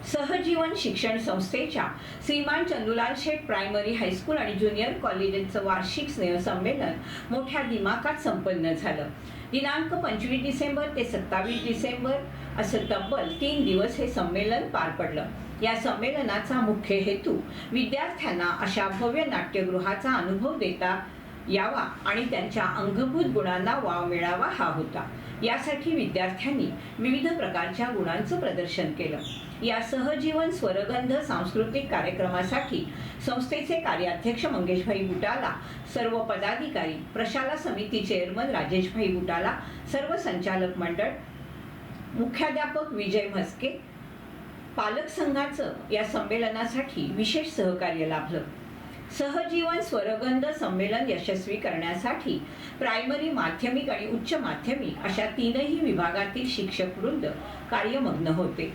सहजीवन शिक्षण संस्थेच्या श्रीमान चंदूलाल शेठ प्रायमरी हायस्कूल आणि ज्युनियर कॉलेजचं वार्षिक स्नेहसंमेलन मोठ्या दिमाखात संपन्न झालं। दिनांक 25 डिसेंबर ते 27 डिसेंबर असं तब्बल 3 दिवस हे संमेलन पार पडलं। या संमेलनाचा मुख्य हेतू विद्यार्थ्यांना अशा भव्य नाट्यगृहाचा अनुभव देता यावा आणि त्यांच्या अंगभूत गुणांना वाव मिळावा हा होता। यासाठी विद्यार्थ्यांनी विविध प्रकारच्या गुणांचं प्रदर्शन केलं। या सहजीवन स्वरगंध सांस्कृतिक कार्यक्रमासाठी संस्थेचे कार्याध्यक्ष मंगेशभाई बुटाला, सर्व पदाधिकारी, प्रशाला समिती चेअरमन राजेशभाई बुटाला, सर्व संचालक मंडळ, मुख्याध्यापक विजय म्हस्के, पालक संघाचं या संमेलनासाठी विशेष सहकार्य लाभलं। सहजीवन स्वरगंध संमेलन यशस्वी करण्यासाठी प्रायमरी, माध्यमिक आणि उच्च माध्यमिक अशा तीनही विभागातील शिक्षक वृंद कार्यमग्न होते।